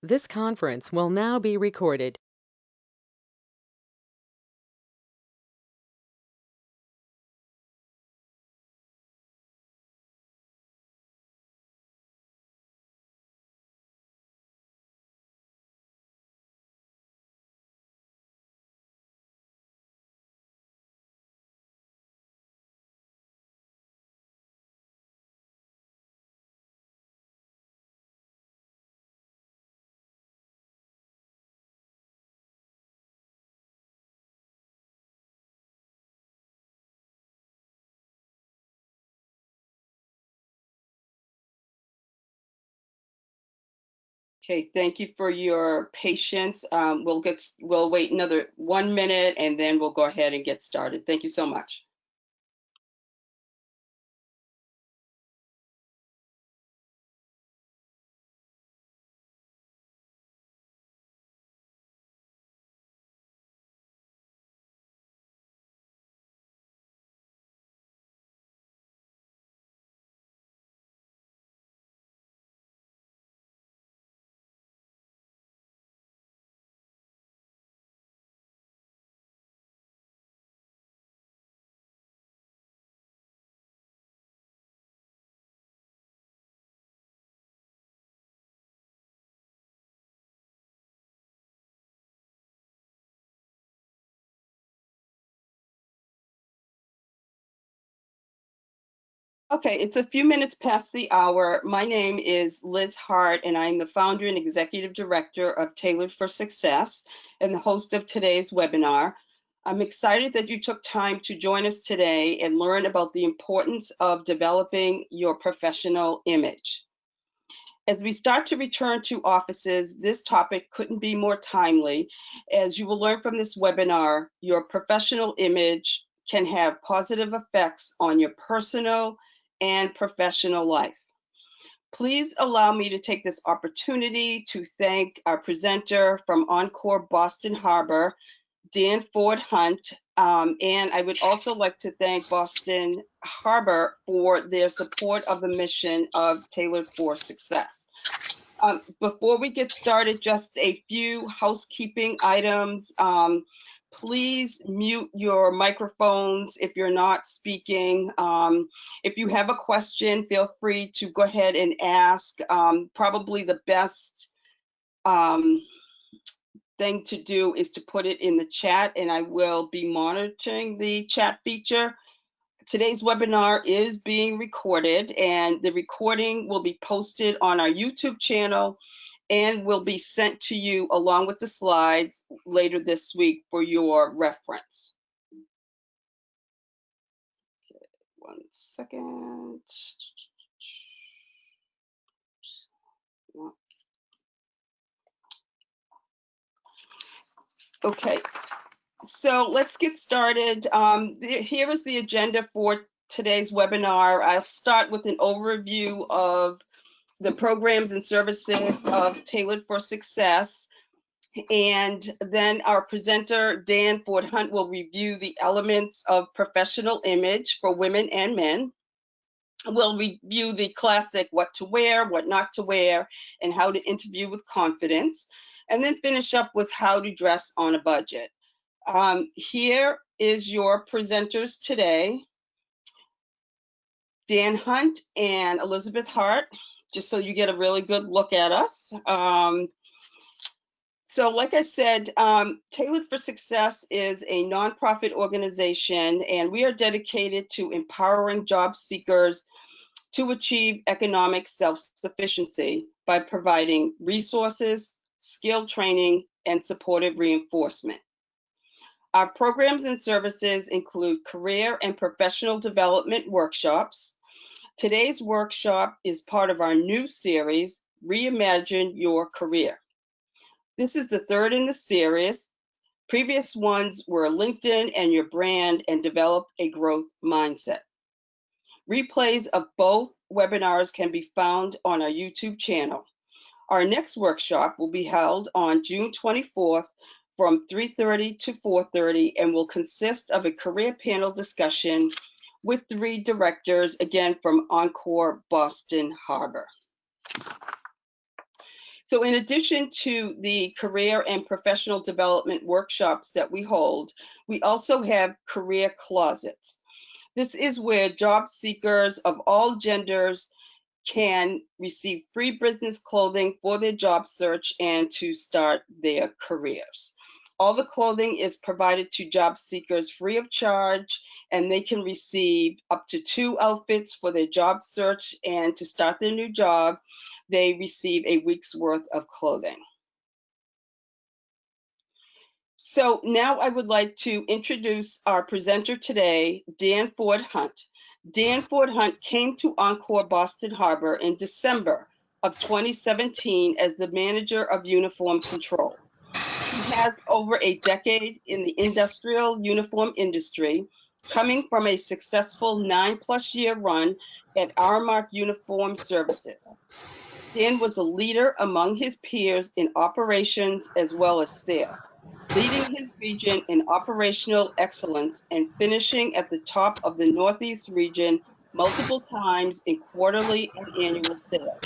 This conference will now be recorded. Okay, thank you for your patience. We'll wait another 1 minute and then we'll go ahead and get started. Thank you so much. Okay, it's a few minutes past the hour. My name is Liz Hart, and I'm the founder and executive director of Tailored for Success and the host of today's webinar. I'm excited that you took time to join us today and learn about the importance of developing your professional image. As we start to return to offices, this topic couldn't be more timely. As you will learn from this webinar, your professional image can have positive effects on your personal and professional life. Please allow me to take this opportunity to thank our presenter from Encore Boston Harbor, Dan Ford Hunt, and I would also like to thank Boston Harbor for their support of the mission of Tailored for Success. Before we get started, just a few housekeeping items. Please mute your microphones if you're not speaking. If you have a question, feel free to go ahead and ask. Probably the best thing to do is to put it in the chat, and I will be monitoring the chat feature. Today's webinar is being recorded, and the recording will be posted on our YouTube channel and will be sent to you along with the slides later this week for your reference. Okay, 1 second. Okay, so let's get started. Here is the agenda for today's webinar. I'll start with an overview of the programs and services of Tailored for Success. And then our presenter, Dan Ford Hunt, will review the elements of professional image for women and men. We'll review the classic what to wear, what not to wear, and how to interview with confidence. And then finish up with how to dress on a budget. Here is your presenters today, Dan Hunt and Elizabeth Hart, just so you get a really good look at us. So like I said, Tailored for Success is a nonprofit organization, and we are dedicated to empowering job seekers to achieve economic self-sufficiency by providing resources, skill training, and supportive reinforcement. Our programs and services include career and professional development workshops. Today's workshop is part of our new series, Reimagine Your Career. This is the third in the series. Previous ones were LinkedIn and your brand and develop a growth mindset. Replays of both webinars can be found on our YouTube channel. Our next workshop will be held on June 24th from 3:30 to 4:30 and will consist of a career panel discussion with 3 directors, again from Encore Boston Harbor. So in addition to the career and professional development workshops that we hold, we also have career closets. This is where job seekers of all genders can receive free business clothing for their job search and to start their careers. All the clothing is provided to job seekers free of charge, and they can receive up to 2 outfits for their job search, and to start their new job, they receive a week's worth of clothing. So now I would like to introduce our presenter today, Dan Ford Hunt. Dan Ford Hunt came to Encore Boston Harbor in December of 2017 as the manager of uniform control. He has over a decade in the industrial uniform industry, coming from a successful 9+ year run at Aramark Uniform Services. Dan was a leader among his peers in operations as well as sales, leading his region in operational excellence and finishing at the top of the Northeast region multiple times in quarterly and annual sales.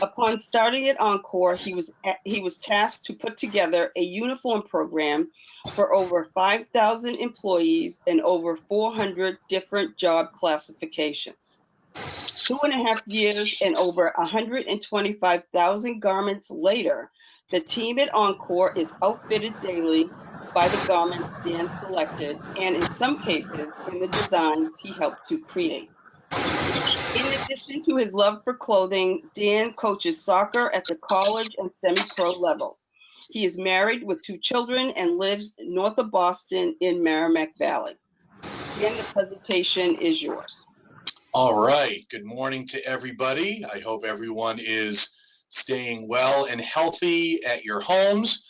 Upon starting at Encore, he was tasked to put together a uniform program for over 5,000 employees and over 400 different job classifications. 2.5 years and over 125,000 garments later, the team at Encore is outfitted daily by the garments Dan selected, and in some cases, in the designs he helped to create. In addition to his love for clothing, Dan coaches soccer at the college and semi-pro level. He is married with 2 children and lives north of Boston in Merrimack Valley. Dan, the presentation is yours. All right. Good morning to everybody. I hope everyone is staying well and healthy at your homes.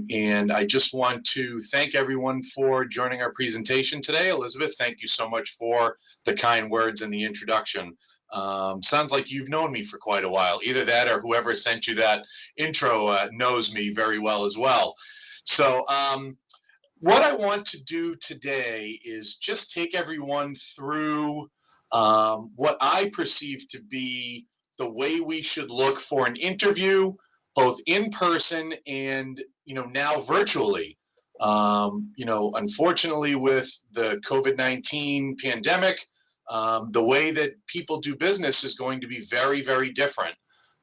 And I just want to thank everyone for joining our presentation today. Elizabeth, thank you so much for the kind words and the introduction. Sounds like you've known me for quite a while. Either that or whoever sent you that intro knows me very well as well. So what I want to do today is just take everyone through what I perceive to be the way we should look for an interview, both in person and now virtually. Unfortunately, with the COVID-19 pandemic, the way that people do business is going to be very, very different.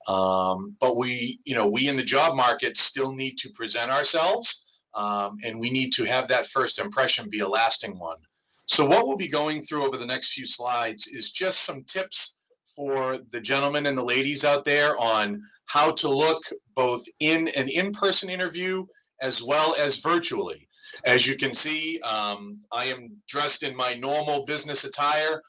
But we in the job market still need to present ourselves, and we need to have that first impression be a lasting one. So what we'll be going through over the next few slides is just some tips for the gentlemen and the ladies out there on how to look both in an in-person interview as well as virtually. As you can see, I am dressed in my normal business attire,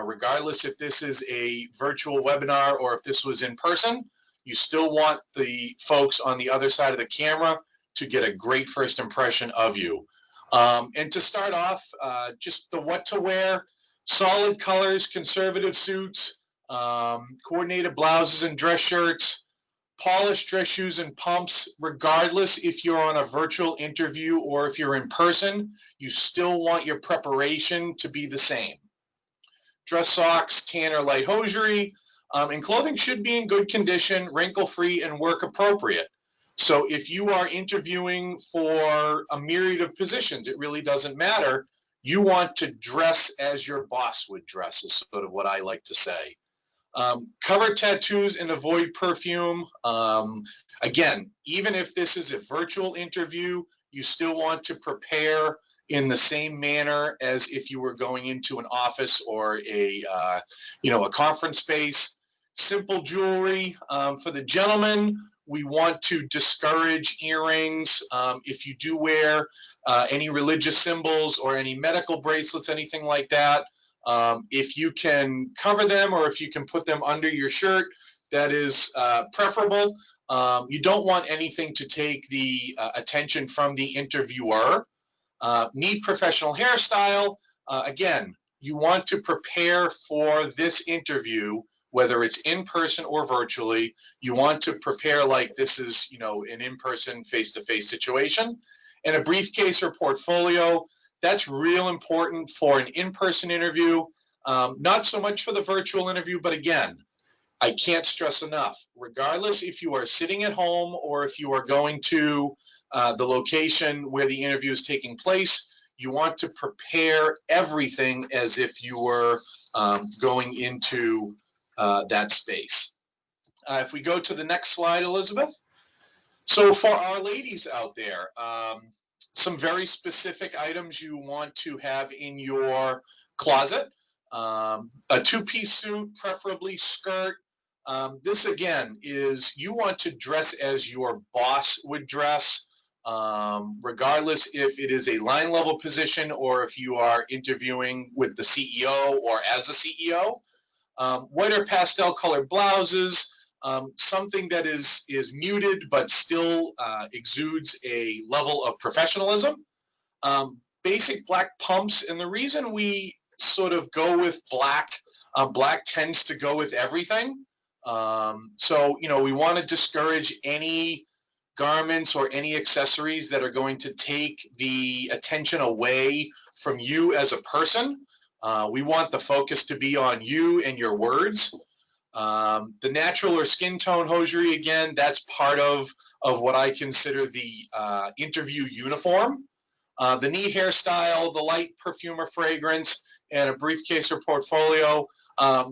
regardless if this is a virtual webinar or if this was in person. You still want the folks on the other side of the camera to get a great first impression of you. And to start off, just the what to wear: solid colors, conservative suits, coordinated blouses and dress shirts, polished dress shoes and pumps. Regardless if you're on a virtual interview or if you're in person, you still want your preparation to be the same. Dress socks, tan or light hosiery, and clothing should be in good condition, wrinkle-free, and work appropriate. So if you are interviewing for a myriad of positions, it really doesn't matter. You want to dress as your boss would dress, is sort of what I like to say. Cover tattoos and avoid perfume. Again, even if this is a virtual interview, you still want to prepare in the same manner as if you were going into an office or a conference space. Simple jewelry. For the gentlemen, we want to discourage earrings. If you do wear any religious symbols or any medical bracelets, anything like that, if you can cover them or if you can put them under your shirt, that is preferable. You don't want anything to take the attention from the interviewer. Need professional hairstyle. Again, you want to prepare for this interview, whether it's in person or virtually. You want to prepare like this is, an in-person, face-to-face situation. And a briefcase or portfolio, that's real important for an in-person interview. Not so much for the virtual interview, but again, I can't stress enough, regardless if you are sitting at home or if you are going to the location where the interview is taking place, you want to prepare everything as if you were going into that space. If we go to the next slide, Elizabeth. So for our ladies out there, some very specific items you want to have in your closet. A two-piece suit, preferably skirt. This again is you want to dress as your boss would dress, regardless if it is a line level position or if you are interviewing with the CEO or as a CEO. White or pastel colored blouses, something that is muted but still exudes a level of professionalism. Basic black pumps, and the reason we sort of go with black, black tends to go with everything. So, you know, we want to discourage any garments or any accessories that are going to take the attention away from you as a person. We want the focus to be on you and your words. The natural or skin tone hosiery, again, that's part of what I consider the interview uniform. The neat hairstyle, the light perfume or fragrance, and a briefcase or portfolio.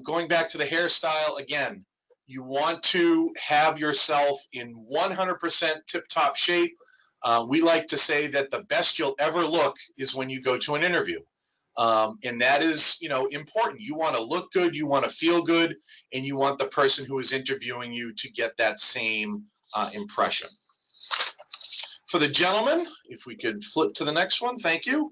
Going back to the hairstyle, again, you want to have yourself in 100% tip-top shape. We like to say that the best you'll ever look is when you go to an interview. And that is, you know, important. You want to look good, you want to feel good, and you want the person who is interviewing you to get that same impression. For the gentleman, if we could flip to the next one, thank you.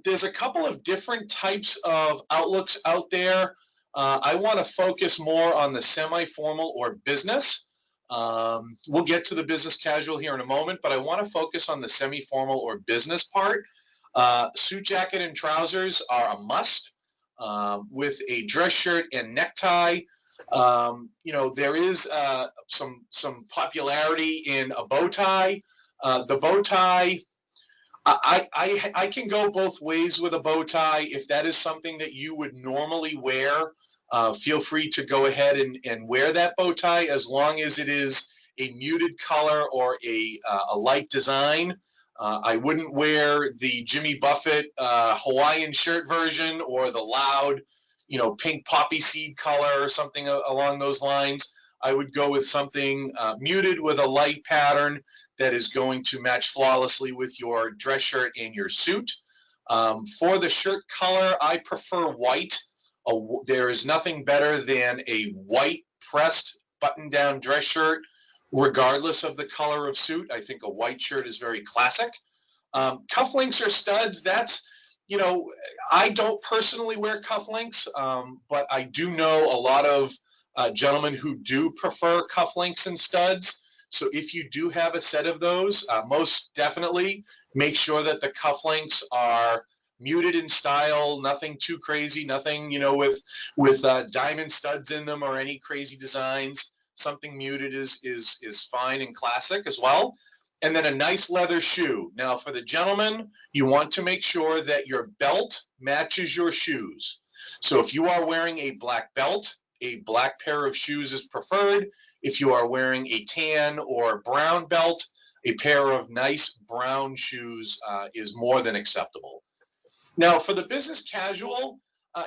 There's a couple of different types of outlooks out there. I want to focus more on the semi-formal or business. We'll get to the business casual here in a moment, but I want to focus on the semi-formal or business part. Suit jacket and trousers are a must, with a dress shirt and necktie. You know, there is some popularity in a bow tie. The bow tie, I can go both ways with a bow tie. If that is something that you would normally wear, feel free to go ahead and wear that bow tie as long as it is a muted color or a light design. I wouldn't wear the Jimmy Buffett Hawaiian shirt version or the loud, you know, pink poppy seed color or something along those lines. I would go with something muted with a light pattern that is going to match flawlessly with your dress shirt and your suit. For the shirt color, I prefer white. There is nothing better than a white pressed button-down dress shirt, regardless of the color of suit. I think a white shirt is very classic. Cufflinks or studs, that's, you know, I don't personally wear cufflinks, but I do know a lot of gentlemen who do prefer cufflinks and studs. So if you do have a set of those, most definitely make sure that the cufflinks are muted in style, nothing too crazy, nothing, you know, with diamond studs in them or any crazy designs. Something muted is fine and classic as well. And then a nice leather shoe. Now for the gentleman, you want to make sure that your belt matches your shoes. So if you are wearing a black belt, a black pair of shoes is preferred. If you are wearing a tan or brown belt, a pair of nice brown shoes is more than acceptable. Now, for the business casual,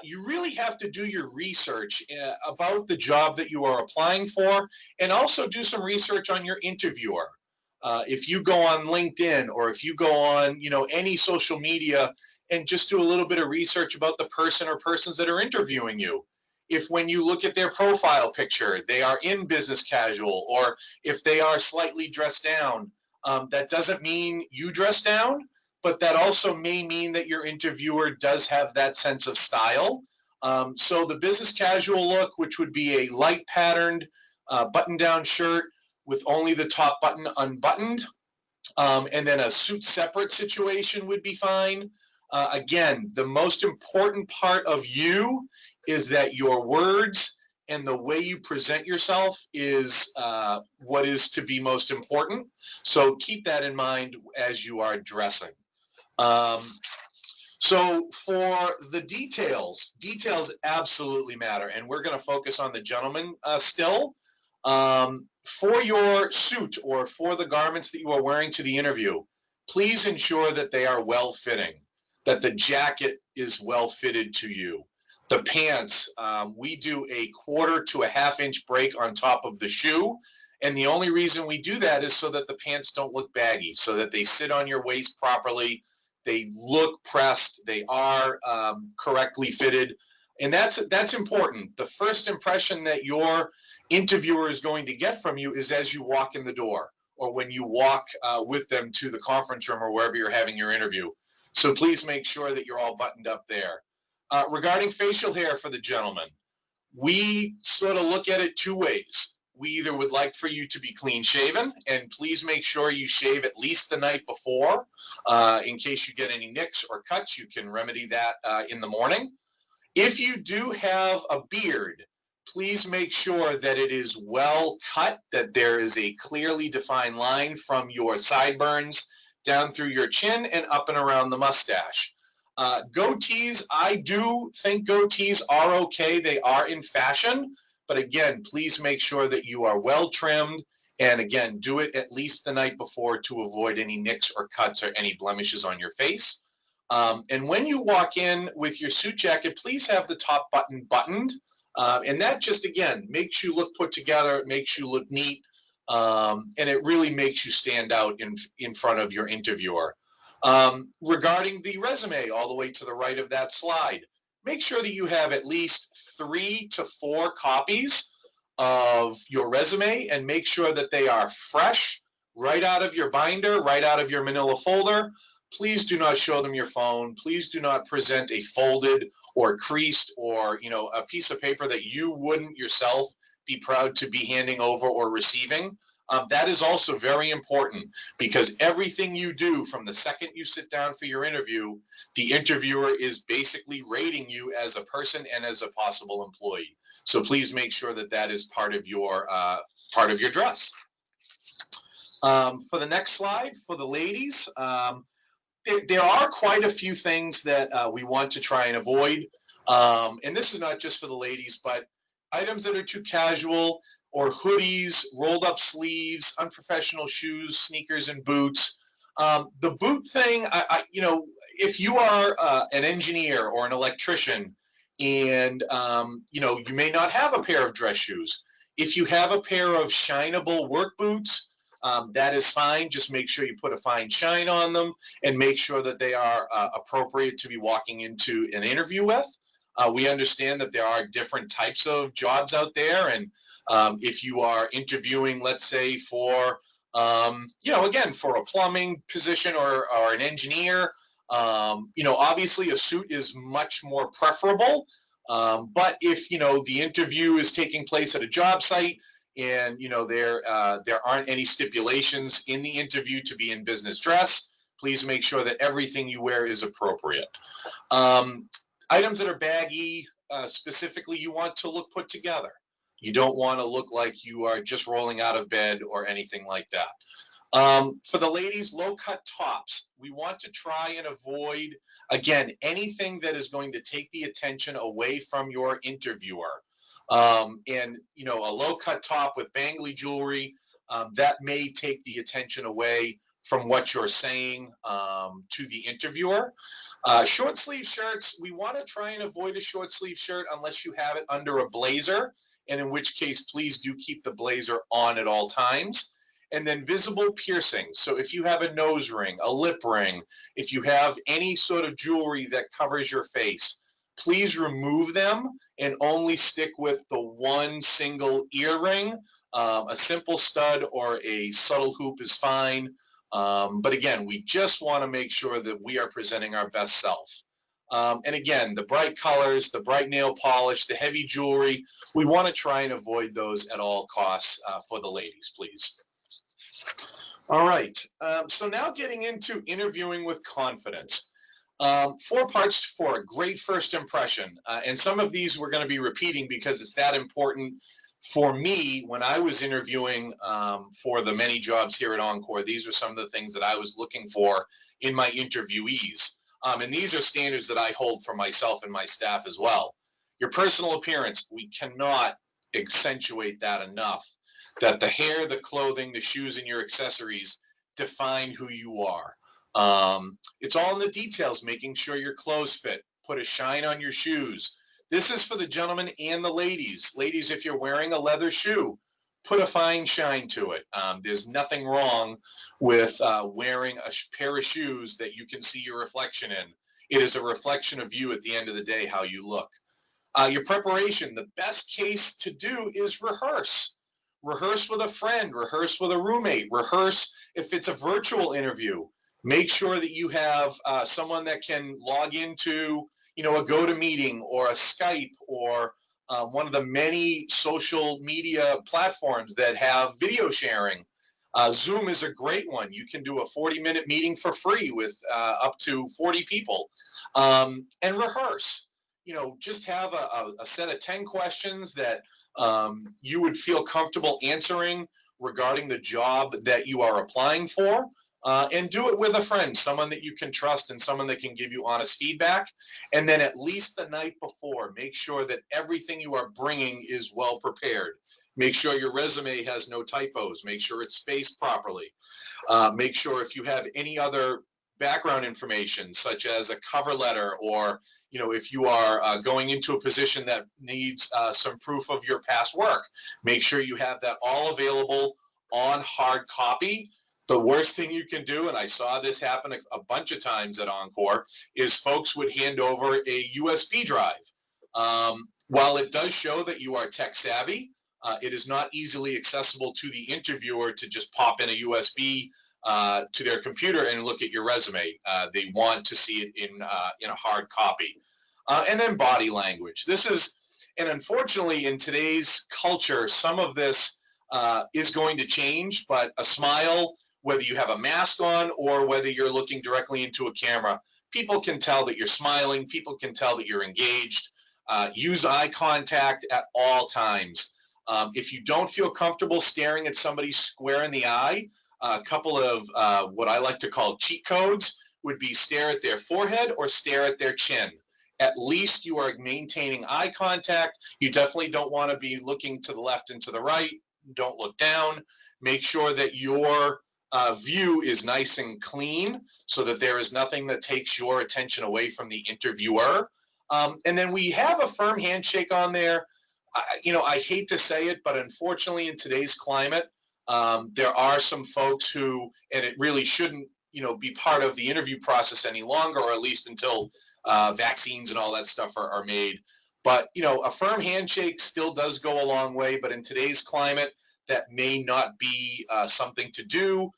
you really have to do your research about the job that you are applying for, and also do some research on your interviewer. If you go on LinkedIn or if you go on, you know, any social media and just do a little bit of research about the person or persons that are interviewing you. If when you look at their profile picture, they are in business casual, or if they are slightly dressed down, that doesn't mean you dress down, but that also may mean that your interviewer does have that sense of style. So the business casual look, which would be a light patterned button-down shirt with only the top button unbuttoned, and then a suit separate situation would be fine. Again, the most important part of you is that your words and the way you present yourself is what is to be most important. So keep that in mind as you are dressing. So for the details, details absolutely matter, and we're going to focus on the gentleman still. For your suit or for the garments that you are wearing to the interview, please ensure that they are well fitting, that the jacket is well fitted to you. The pants, we do a 1/4 to a 1/2 inch break on top of the shoe. And the only reason we do that is so that the pants don't look baggy, so that they sit on your waist properly. They look pressed. They are correctly fitted. And that's important. The first impression that your interviewer is going to get from you is as you walk in the door or when you walk with them to the conference room or wherever you're having your interview. So please make sure that you're all buttoned up there. Regarding facial hair for the gentleman, we sort of look at it two ways. We either would like for you to be clean shaven, and please make sure you shave at least the night before. In case you get any nicks or cuts, you can remedy that in the morning. If you do have a beard, please make sure that it is well cut, that there is a clearly defined line from your sideburns down through your chin and up and around the mustache. Goatees, I do think goatees are okay. They are in fashion. But again, please make sure that you are well trimmed. And again, do it at least the night before to avoid any nicks or cuts or any blemishes on your face. And when you walk in with your suit jacket, please have the top button buttoned. And that just, again, makes you look put together. It makes you look neat. And it really makes you stand out in front of your interviewer. Regarding the resume, all the way to the right of that slide, make sure that you have at least 3 to 4 copies of your resume and make sure that they are fresh, right out of your binder, right out of your manila folder. Please do not show them your phone. Please do not present a folded or creased or a piece of paper that you wouldn't yourself be proud to be handing over or receiving. That is also very important because everything you do from the second you sit down for your interview, the interviewer is basically rating you as a person and as a possible employee. So please make sure that that is part of your dress. For the next slide, for the ladies, there are quite a few things that we want to try and avoid. And this is not just for the ladies, but items that are too casual or hoodies, rolled up sleeves, unprofessional shoes, sneakers, and boots. The boot thing, if you are an engineer or an electrician and, you may not have a pair of dress shoes. If you have a pair of shinable work boots, that is fine. Just make sure you put a fine shine on them and make sure that they are appropriate to be walking into an interview with. We understand that there are different types of jobs out there. And if you are interviewing, let's say for, again, for a plumbing position or an engineer, obviously a suit is much more preferable. But if, the interview is taking place at a job site, and there aren't any stipulations in the interview to be in business dress, please make sure that everything you wear is appropriate. Items that are baggy, specifically, you want to look put together. You don't want to look like you are just rolling out of bed or anything like that. For the ladies, low-cut tops. We want to try and avoid, again, anything that is going to take the attention away from your interviewer. And a low-cut top with bangly jewelry, that may take the attention away from what you're saying to the interviewer. Short sleeve shirts, we want to try and avoid a short sleeve shirt unless you have it under a blazer, and in which case, please do keep the blazer on at all times. And then visible piercings. So if you have a nose ring, a lip ring, if you have any sort of jewelry that covers your face, please remove them and only stick with the one single earring. A simple stud or a subtle hoop is fine. But again, we just want to make sure that we are presenting our best self. And again, the bright colors, the bright nail polish, the heavy jewelry, we want to try and avoid those at all costs for the ladies, please. All right. So now getting into interviewing with confidence. 4 parts for a great first impression. And some of these we're going to be repeating because it's that important for me when I was interviewing for the many jobs here at Encore. These are some of the things that I was looking for in my interviewees. And these are standards that I hold for myself and my staff as well. Your personal appearance, we cannot accentuate that enough, that the hair, the clothing, the shoes, and your accessories define who you are. It's all in the details, making sure your clothes fit, put a shine on your shoes. This is for the gentlemen and the ladies. Ladies, if you're wearing a leather shoe, put a fine shine to it. There's nothing wrong with wearing a pair of shoes that you can see your reflection in. It is a reflection of you at the end of the day, how you look. Your preparation, the best case to do is rehearse. Rehearse with a friend, rehearse with a roommate, rehearse if it's a virtual interview. Make sure that you have someone that can log into, a GoToMeeting or a Skype or one of the many social media platforms that have video sharing. Zoom is a great one. You can do a 40-minute meeting for free with up to 40 people, and rehearse. Just have a set of 10 questions that you would feel comfortable answering regarding the job that you are applying for. And do it with a friend, someone that you can trust and someone that can give you honest feedback. And then at least the night before, make sure that everything you are bringing is well prepared. Make sure your resume has no typos. Make sure it's spaced properly. Make sure if you have any other background information, such as a cover letter, or if you are going into a position that needs some proof of your past work, make sure you have that all available on hard copy. The worst thing you can do, and I saw this happen a bunch of times at Encore, is folks would hand over a USB drive. While it does show that you are tech savvy, it is not easily accessible to the interviewer to just pop in a USB to their computer and look at your resume. They want to see it in a hard copy. And then body language. And unfortunately, in today's culture, some of this is going to change, but a smile, whether you have a mask on or whether you're looking directly into a camera, people can tell that you're smiling. People can tell that you're engaged. Use eye contact at all times. If you don't feel comfortable staring at somebody square in the eye, a couple of what I like to call cheat codes would be stare at their forehead or stare at their chin. At least you are maintaining eye contact. You definitely don't want to be looking to the left and to the right. Don't look down. Make sure that your view is nice and clean so that there is nothing that takes your attention away from the interviewer. And then we have a firm handshake on there. I hate to say it, but unfortunately in today's climate, there are some folks who, and it really shouldn't, be part of the interview process any longer, or at least until vaccines and all that stuff are made. But, a firm handshake still does go a long way, but in today's climate, that may not be something to do.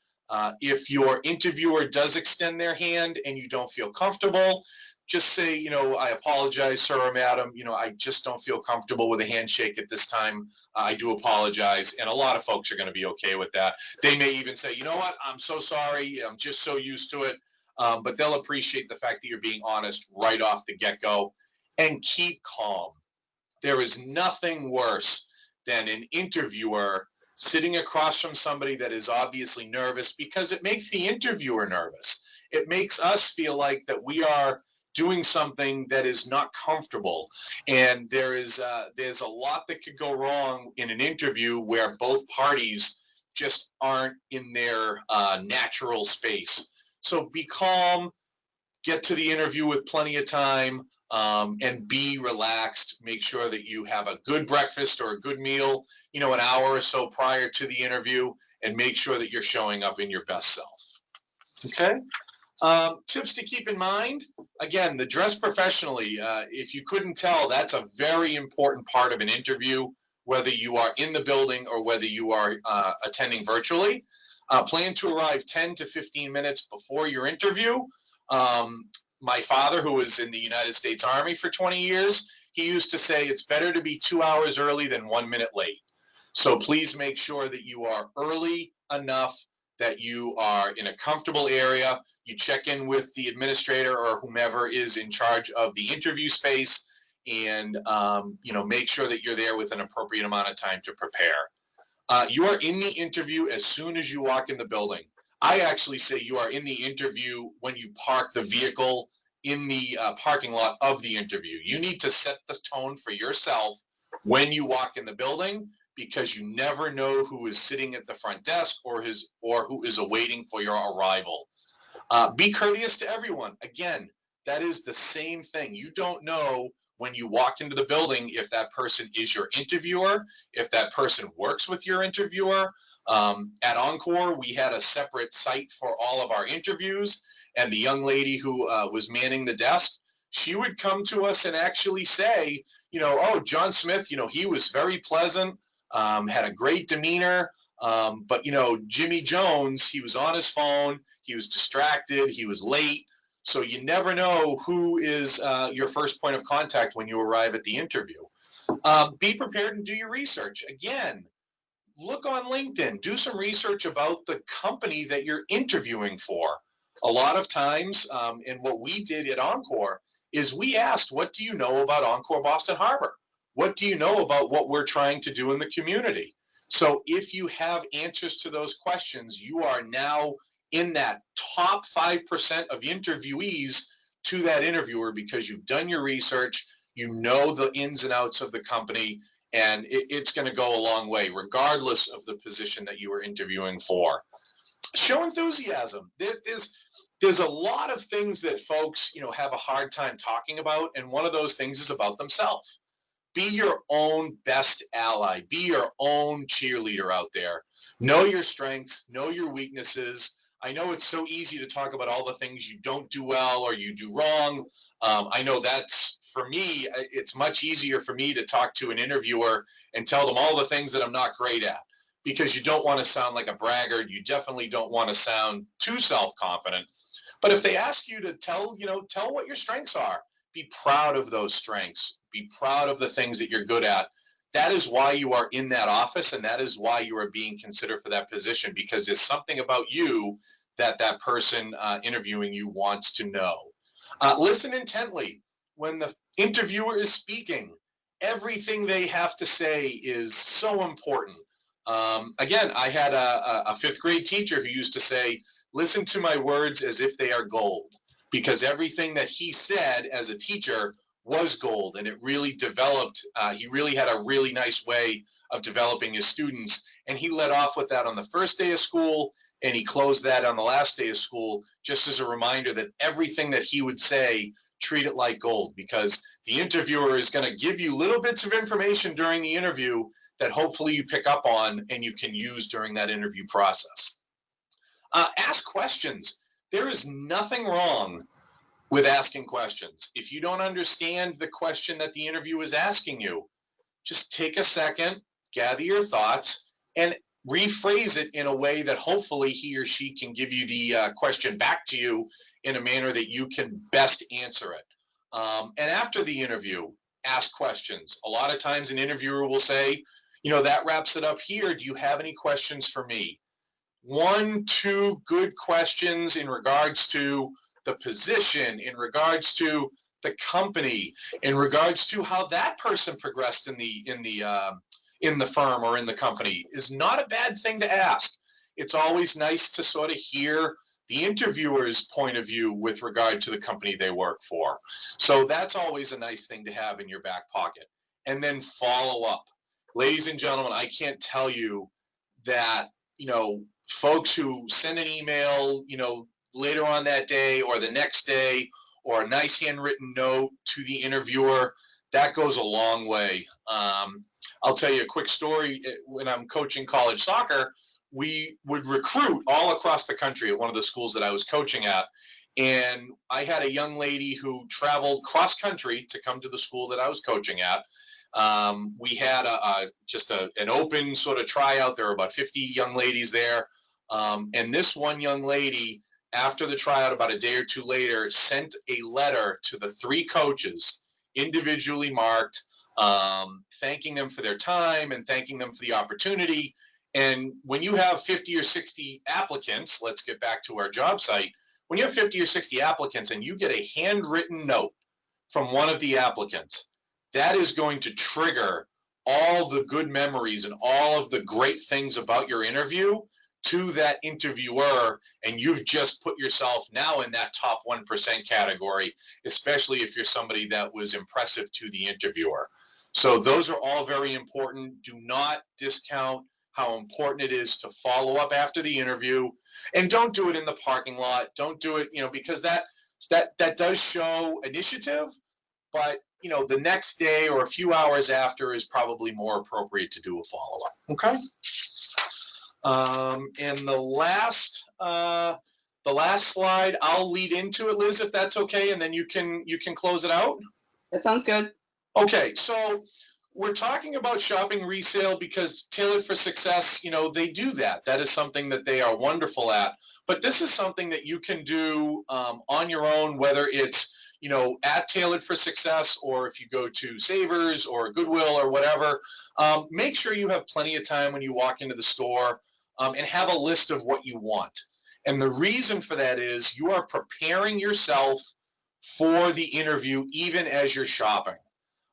If your interviewer does extend their hand and you don't feel comfortable, just say, I apologize, sir or madam, I just don't feel comfortable with a handshake at this time. I do apologize. And a lot of folks are going to be okay with that. They may even say, you know what, I'm so sorry. I'm just so used to it. But they'll appreciate the fact that you're being honest right off the get-go. And keep calm. There is nothing worse than an interviewer sitting across from somebody that is obviously nervous, because it makes the interviewer nervous. It makes us feel like that we are doing something that is not comfortable. And there's a lot that could go wrong in an interview where both parties just aren't in their natural space. So be calm, get to the interview with plenty of time, and be relaxed. Make sure that you have a good breakfast or a good meal, an hour or so prior to the interview, and make sure that you're showing up in your best self. Okay? Tips to keep in mind, again, the dress professionally. If you couldn't tell, that's a very important part of an interview, whether you are in the building or whether you are attending virtually. Plan to arrive 10 to 15 minutes before your interview. My father, who was in the United States Army for 20 years, he used to say it's better to be 2 hours early than 1 minute late. So please make sure that you are early enough, that you are in a comfortable area. You check in with the administrator or whomever is in charge of the interview space, and make sure that you're there with an appropriate amount of time to prepare. You are in the interview as soon as you walk in the building. I actually say you are in the interview when you park the vehicle in the parking lot of the interview. You need to set the tone for yourself when you walk in the building, because you never know who is sitting at the front desk or who is awaiting for your arrival. Be courteous to everyone. Again, that is the same thing. You don't know when you walk into the building if that person is your interviewer, if that person works with your interviewer. At Encore, we had a separate site for all of our interviews, and the young lady who was manning the desk, she would come to us and actually say, oh, John Smith, he was very pleasant, had a great demeanor, but Jimmy Jones, he was on his phone, he was distracted, he was late. So you never know who is your first point of contact when you arrive at the interview. Be prepared and do your research. Again, look on LinkedIn, do some research about the company that you're interviewing for. A lot of times, and what we did at Encore is we asked, what do you know about Encore Boston Harbor? What do you know about what we're trying to do in the community? So if you have answers to those questions, you are now in that top 5% of interviewees to that interviewer, because you've done your research, you know the ins and outs of the company, and it's going to go a long way, regardless of the position that you are interviewing for. Show enthusiasm. There's a lot of things that folks, have a hard time talking about, and one of those things is about themselves. Be your own best ally. Be your own cheerleader out there. Know your strengths, know your weaknesses. I know it's so easy to talk about all the things you don't do well or you do wrong. I know that's, for me, it's much easier for me to talk to an interviewer and tell them all the things that I'm not great at, because you don't want to sound like a braggart. You definitely don't want to sound too self-confident. But if they ask you to tell what your strengths are, be proud of those strengths. Be proud of the things that you're good at. That is why you are in that office, and that is why you are being considered for that position, because there's something about you that that person interviewing you wants to know. Listen intently. When the interviewer is speaking, everything they have to say is so important. Again, I had a fifth grade teacher who used to say, listen to my words as if they are gold, because everything that he said as a teacher was gold, and it really developed. He really had a really nice way of developing his students, and he led off with that on the first day of school, and he closed that on the last day of school, just as a reminder that everything that he would say, treat it like gold, because the interviewer is going to give you little bits of information during the interview that hopefully you pick up on and you can use during that interview process. Ask questions. There is nothing wrong with asking questions. If you don't understand the question that the interview is asking you, just take a second, gather your thoughts, and rephrase it in a way that hopefully he or she can give you the question back to you in a manner that you can best answer it. And after the interview, ask questions. A lot of times an interviewer will say, that wraps it up here. Do you have any questions for me? 1, 2 good questions in regards to the position, in regards to the company, in regards to how that person progressed in the firm or in the company is not a bad thing to ask. It's always nice to sort of hear the interviewer's point of view with regard to the company they work for. So that's always a nice thing to have in your back pocket. And then follow up. Ladies and gentlemen, I can't tell you that, folks who send an email, later on that day or the next day, or a nice handwritten note to the interviewer, that goes a long way. I'll tell you a quick story. When I'm coaching college soccer, we would recruit all across the country at one of the schools that I was coaching at. And I had a young lady who traveled cross country to come to the school that I was coaching at. We had just an open sort of tryout. There were about 50 young ladies there. And this one young lady, after the tryout, about a day or two later, sent a letter to the 3 coaches, individually marked, thanking them for their time and thanking them for the opportunity. And when you have 50 or 60 applicants, let's get back to our job site. When you have 50 or 60 applicants and you get a handwritten note from one of the applicants, that is going to trigger all the good memories and all of the great things about your interview to that interviewer, and you've just put yourself now in that top 1% category, especially if you're somebody that was impressive to the interviewer. So those are all very important. Do not discount how important it is to follow up after the interview, and don't do it in the parking lot. Don't do it, because that does show initiative, but the next day or a few hours after is probably more appropriate to do a follow-up. Okay. And the last slide, I'll lead into it, Liz, if that's okay, and then you can close it out. That sounds good. Okay, so we're talking about shopping resale because Tailored for Success, they do that. That is something that they are wonderful at. But this is something that you can do on your own, whether it's at Tailored for Success, or if you go to Savers or Goodwill or whatever. Make sure you have plenty of time when you walk into the store, and have a list of what you want. And the reason for that is you are preparing yourself for the interview even as you're shopping.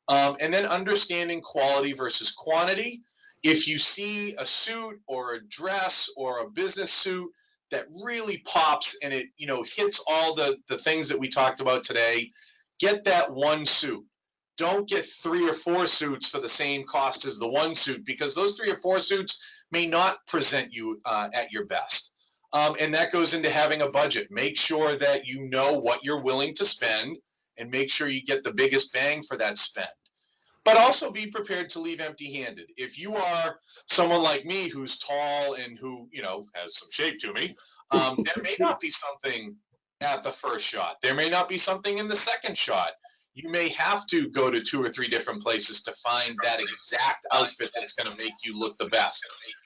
And then understanding quality versus quantity. If you see a suit or a dress or a business suit that really pops and it hits all the things that we talked about today, get that one suit. Don't get 3 or 4 suits for the same cost as the one suit, because those 3 or 4 suits may not present you at your best. And that goes into having a budget. Make sure that you know what you're willing to spend, and make sure you get the biggest bang for that spend. But also be prepared to leave empty-handed. If you are someone like me who's tall and who has some shape to me, there may not be something at the first shot. There may not be something in the second shot. You may have to go to 2 or 3 different places to find that exact outfit that's going to make you look the best.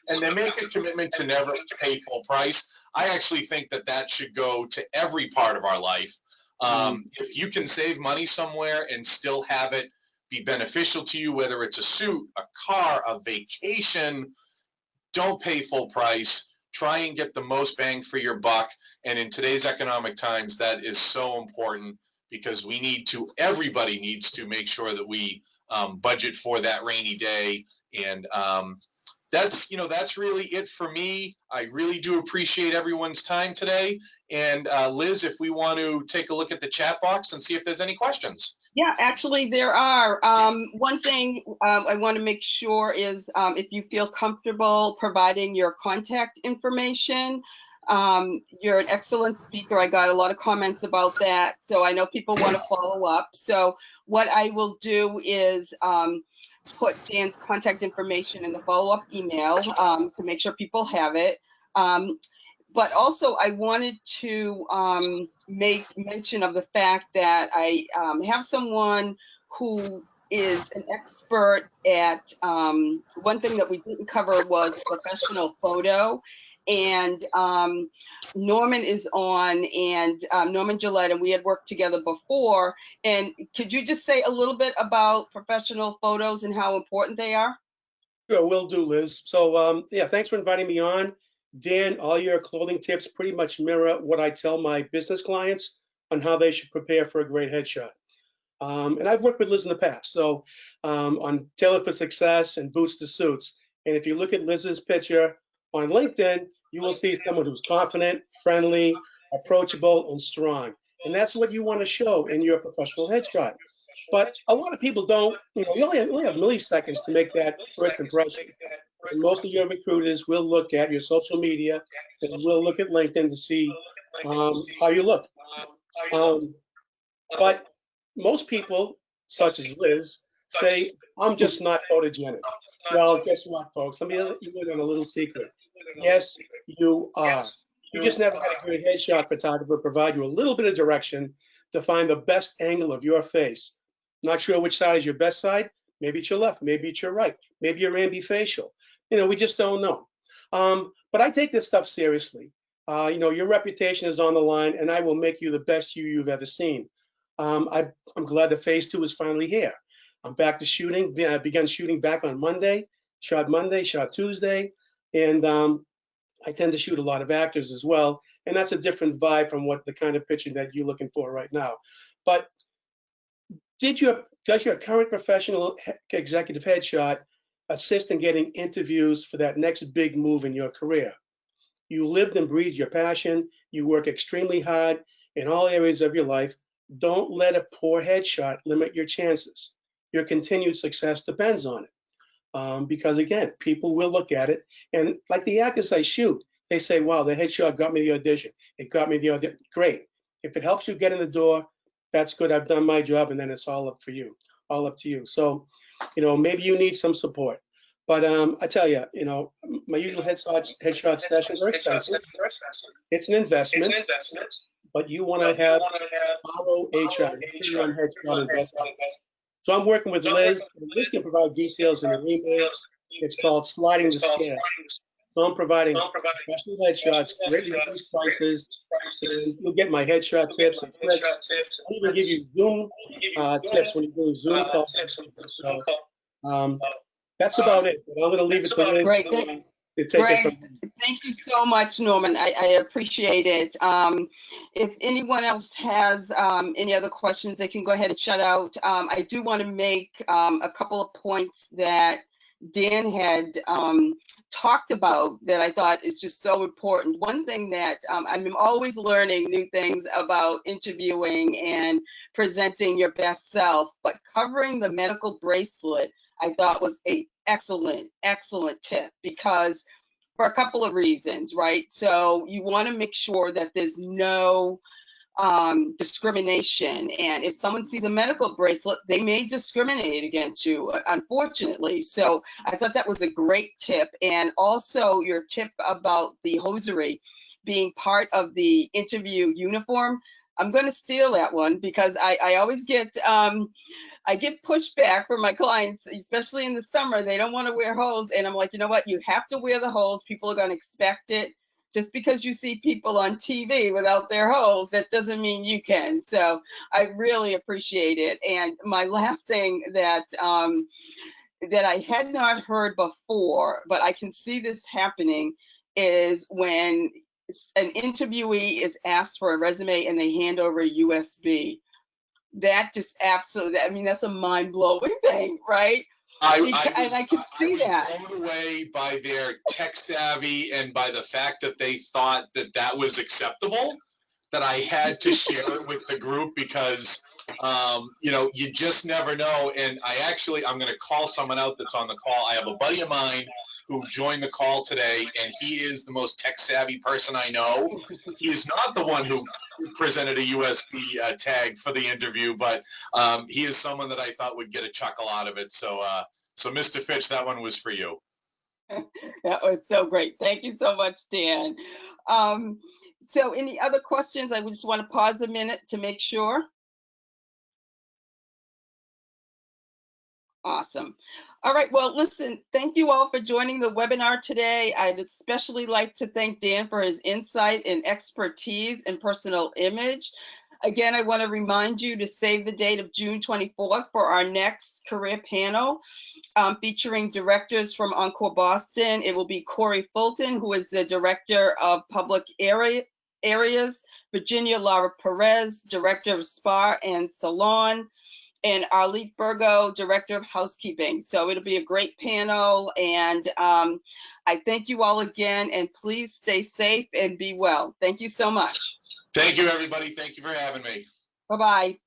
And then make a commitment to never pay full price. I actually think that should go to every part of our life. If you can save money somewhere and still have it be beneficial to you, whether it's a suit, a car, a vacation, don't pay full price. Try and get the most bang for your buck. And in today's economic times, that is so important, because everybody needs to make sure that we budget for that rainy day. And that's really it for me. I really do appreciate everyone's time today. And Liz, if we want to take a look at the chat box and see if there's any questions. Yeah, actually there are. One thing I want to make sure is if you feel comfortable providing your contact information. You're an excellent speaker. I got a lot of comments about that. So I know people want to follow up. So what I will do is put Dan's contact information in the follow-up email to make sure people have it. But also I wanted to make mention of the fact that I have someone who is an expert at, one thing that we didn't cover was professional photo. And Norman is on, and Norman Gillette, and we had worked together before. And could you just say a little bit about professional photos and how important they are? Sure, will do, Liz. So yeah, thanks for inviting me on. Dan, all your clothing tips pretty much mirror what I tell my business clients on how they should prepare for a great headshot. And I've worked with Liz in the past, so on Tailored for Success and Boots to Suits. And if you look at Liz's picture on LinkedIn, you will see someone who's confident, friendly, approachable, and strong. And that's what you want to show in your professional headshot. But a lot of people don't, you only have milliseconds to make that first impression. And most of your recruiters will look at your social media and will look at LinkedIn to see how you look. But most people, such as Liz, say, I'm just not photogenic. Well, guess what, folks? Let me let you in on a little secret. Yes, you are. You just never had a great headshot photographer provide you a little bit of direction to find the best angle of your face. Not sure which side is your best side. Maybe it's your left, maybe it's your right, maybe you're ambifacial. We just don't know. But I take this stuff seriously. Your reputation is on the line, and I will make you the best you've ever seen. I'm glad the phase 2 is finally here. I'm back to shooting. I began shooting back on Monday, shot Tuesday, and I tend to shoot a lot of actors as well, and that's a different vibe from what the kind of pitching that you're looking for right now. But does your current professional executive headshot assist in getting interviews for that next big move in your career? You lived and breathed your passion. You work extremely hard in all areas of your life. Don't let a poor headshot limit your chances. Your continued success depends on it. Because again, people will look at it, and like the actors I shoot, they say, "Wow, the headshot got me the audition. It got me the audition." Great. If it helps you get in the door, that's good. I've done my job, and then it's all up for you, all up to you. So, maybe you need some support. But I tell you, my usual headshot sessions are expensive. It's an investment, but you want to have ROHI, return on headshot investment. So I'm working with Liz, and Liz can provide details in an email. It's called sliding the scale. So I'm providing professional headshots, great reduced prices, and you'll get my headshot tips and tricks. I'll even give you Zoom tips when you're doing Zoom calls. So that's about it. But I'm going to leave it to Liz Great. to take it Great. from Thank you so much, Norman. I appreciate it. If anyone else has any other questions, they can go ahead and shut out. I do want to make a couple of points that Dan had talked about that I thought is just so important. One thing that I'm always learning new things about interviewing and presenting your best self, but covering the medical bracelet I thought was a excellent tip, because for a couple of reasons, right? So you want to make sure that there's no discrimination. And if someone sees a medical bracelet, they may discriminate against you, unfortunately. So I thought that was a great tip. And also your tip about the hosiery being part of the interview uniform. I'm going to steal that one, because I always get I get pushback from my clients, especially in the summer. They don't want to wear hose, and I'm like, you know what? You have to wear the hose. People are going to expect it. Just because you see people on TV without their hose, that doesn't mean you can. So I really appreciate it. And my last thing that that I had not heard before, but I can see this happening, is when an interviewee is asked for a resume and they hand over a USB. That just absolutely, I mean, that's a mind-blowing thing, right? And I can see that. I was blown away by their tech savvy and by the fact that they thought that that was acceptable, that I had to share it with the group, because you just never know. And I'm going to call someone out that's on the call. I have a buddy of mine who joined the call today, and he is the most tech savvy person I know. He is not the one who presented a USB tag for the interview, but he is someone that I thought would get a chuckle out of it. So, Mr. Fitch, that one was for you. That was so great. Thank you so much, Dan. So any other questions? I would just want to pause a minute to make sure. Awesome. All right. Well, listen, thank you all for joining the webinar today. I'd especially like to thank Dan for his insight and expertise in personal image. Again, I want to remind you to save the date of June 24th for our next career panel featuring directors from Encore Boston. It will be Corey Fulton, who is the Director of Public Areas, Virginia Laura Perez, Director of Spa and Salon, and Arlene Burgo, Director of Housekeeping. So it'll be a great panel, and I thank you all again, and please stay safe and be well. Thank you so much. Thank you, everybody. Thank you for having me. Bye-bye.